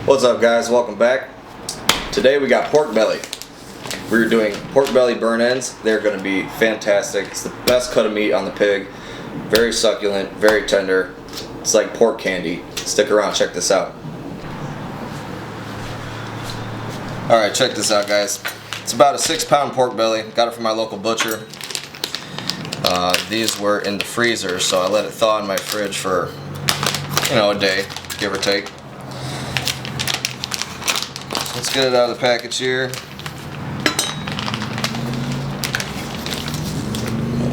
What's up, guys? Welcome back. Today we got pork belly. We're doing pork belly burn ends. They're going to be fantastic. It's the best cut of meat on the pig. Very succulent, very tender. It's like pork candy. Stick around, check this out. Alright, check this out, guys. It's about a 6-pound pork belly. Got it from my local butcher. These were in the freezer, so I let it thaw in my fridge for, a day, give or take. Let's get it out of the package here.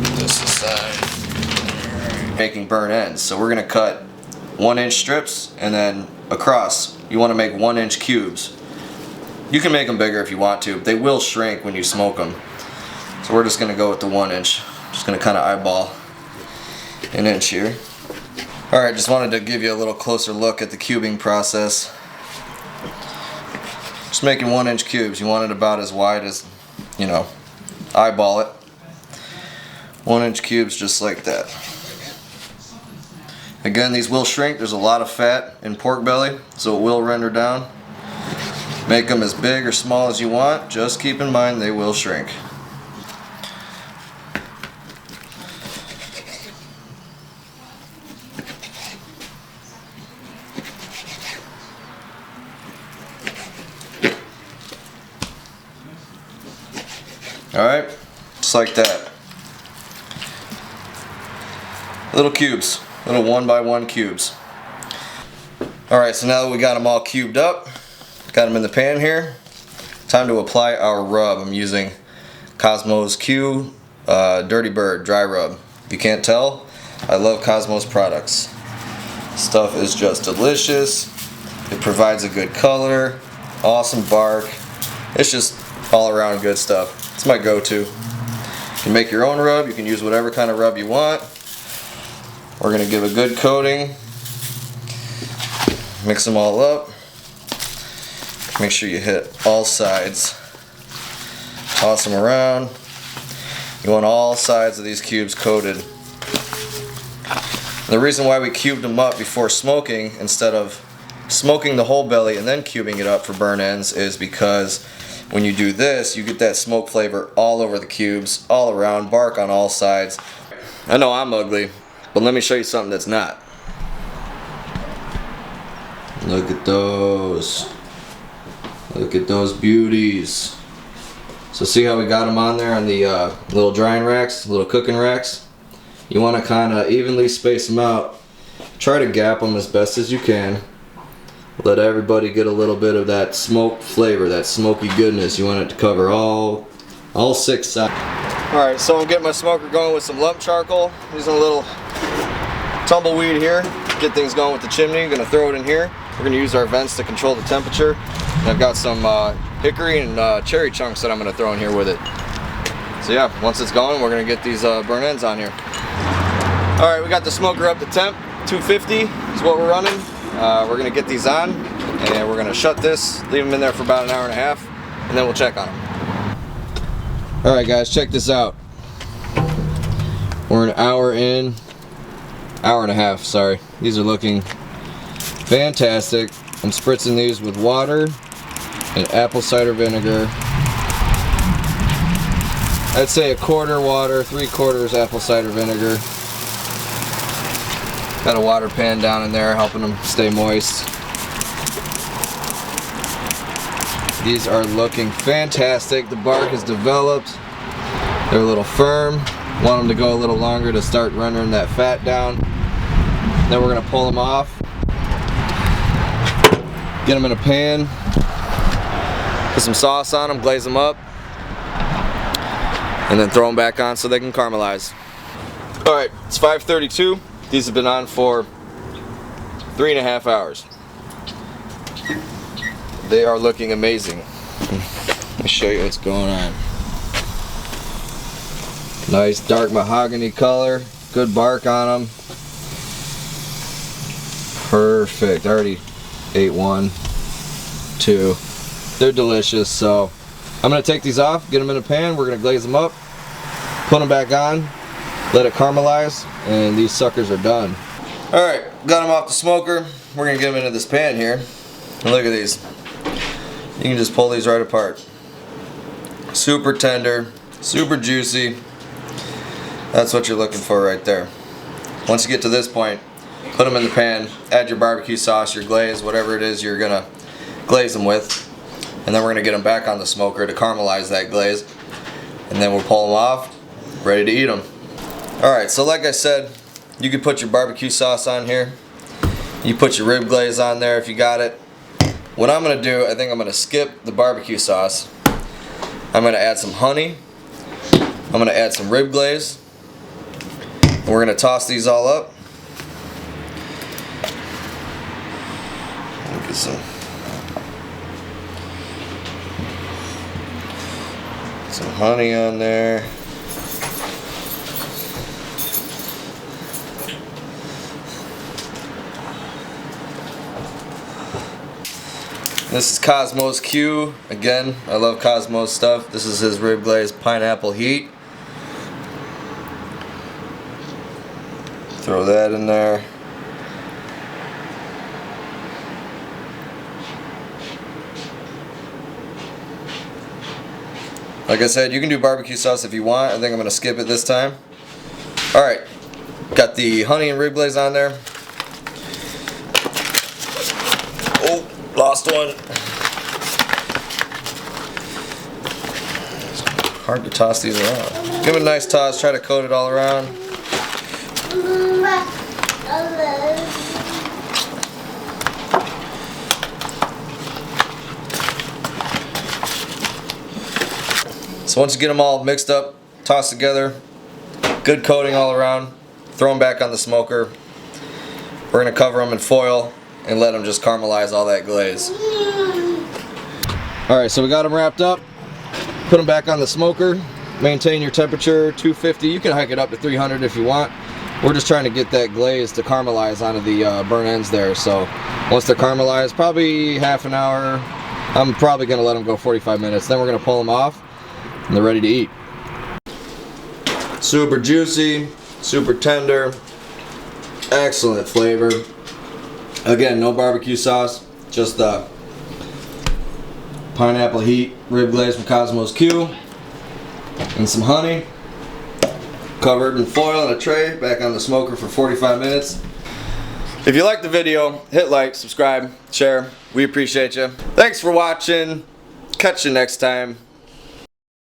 Put this aside. Making burn ends, so we're going to cut 1-inch strips and then across. You want to make 1-inch cubes. You can make them bigger if you want to. They will shrink when you smoke them. So we're just going to go with the 1-inch. Just going to kind of eyeball an inch here. Alright, just wanted to give you a little closer look at the cubing process. Just making 1-inch cubes. You want it about as wide as, eyeball it. 1-inch cubes just like that. Again, these will shrink. There's a lot of fat in pork belly, so it will render down. Make them as big or small as you want. Just keep in mind they will shrink. Alright, just like that. Little cubes, little 1x1 cubes. Alright, so now that we got them all cubed up, got them in the pan here, time to apply our rub. I'm using Cosmos Q Dirty Bird Dry Rub. If you can't tell, I love Cosmos products. Stuff is just delicious. It provides a good color, awesome bark. It's just all around good stuff. It's my go-to. You can make your own rub. You can use whatever kind of rub you want. We're going to give a good coating. Mix them all up. Make sure you hit all sides. Toss them around. You want all sides of these cubes coated. The reason why we cubed them up before smoking instead of smoking the whole belly and then cubing it up for burn ends is because when you do this, you get that smoke flavor all over the cubes, all around, bark on all sides. I know I'm ugly, but let me show you something that's not. Look at those. Look at those beauties. So see how we got them on there on the little drying racks, little cooking racks? You want to kind of evenly space them out. Try to gap them as best as you can. Let everybody get a little bit of that smoke flavor, that smoky goodness. You want it to cover all 6 sides. Alright, so I'm getting my smoker going with some lump charcoal. Using a little tumbleweed here. Get things going with the chimney. I'm going to throw it in here. We're going to use our vents to control the temperature. And I've got some hickory and cherry chunks that I'm going to throw in here with it. So yeah, once it's going, we're going to get these burn ends on here. Alright, we got the smoker up to temp. 250 is what we're running. We're going to get these on, and we're going to shut this, leave them in there for about an hour and a half, and then we'll check on them. Alright guys, check this out. We're an hour in, hour and a half, sorry. These are looking fantastic. I'm spritzing these with water and apple cider vinegar. I'd say 1/4 water, 3/4 apple cider vinegar. Got a water pan down in there helping them stay moist. These are looking fantastic. The bark is developed. They're a little firm. Want them to go a little longer to start rendering that fat down. Then we're going to pull them off. Get them in a pan. Put some sauce on them, glaze them up. And then throw them back on so they can caramelize. Alright, it's 5:32. These have been on for 3.5 hours. They are looking amazing. Let me show you what's going on. Nice dark mahogany color, good bark on them. Perfect. I already ate 1, 2. They're delicious. So I'm going to take these off, get them in a pan. We're going to glaze them up, put them back on, let it caramelize, and these suckers are done. Alright, got them off the smoker. We're going to get them into this pan here. And look at these. You can just pull these right apart. Super tender, super juicy. That's what you're looking for right there. Once you get to this point, put them in the pan, add your barbecue sauce, your glaze, whatever it is you're gonna glaze them with. And then we're gonna get them back on the smoker to caramelize that glaze. And then we'll pull them off, ready to eat them. Alright, so like I said, you can put your barbecue sauce on here. You put your rib glaze on there if you got it. What I'm going to do, I think I'm going to skip the barbecue sauce. I'm going to add some honey. I'm going to add some rib glaze. And we're going to toss these all up. Get some honey on there. This is Cosmo's Q. Again, I love Cosmo's stuff. This is his rib glaze pineapple heat. Throw that in there. Like I said, you can do barbecue sauce if you want. I think I'm going to skip it this time. Alright, got the honey and rib glaze on there. Oh, lost one. Hard to toss these around. Give it a nice toss, try to coat it all around. So once you get them all mixed up, tossed together, good coating all around, throw them back on the smoker. We're going to cover them in foil and let them just caramelize all that glaze. Alright, so we got them wrapped up. Put them back on the smoker. Maintain your temperature, 250. You can hike it up to 300 if you want. We're just trying to get that glaze to caramelize onto the burnt ends there. So once they're caramelized, probably half an hour. I'm probably going to let them go 45 minutes. Then we're going to pull them off. And they're ready to eat. Super juicy, super tender, excellent flavor. Again, no barbecue sauce, just the pineapple heat rib glaze from Cosmo's Q and some honey. Covered in foil in a tray, back on the smoker for 45 minutes. If you liked the video, hit like, subscribe, share. We appreciate you. Thanks for watching. Catch you next time.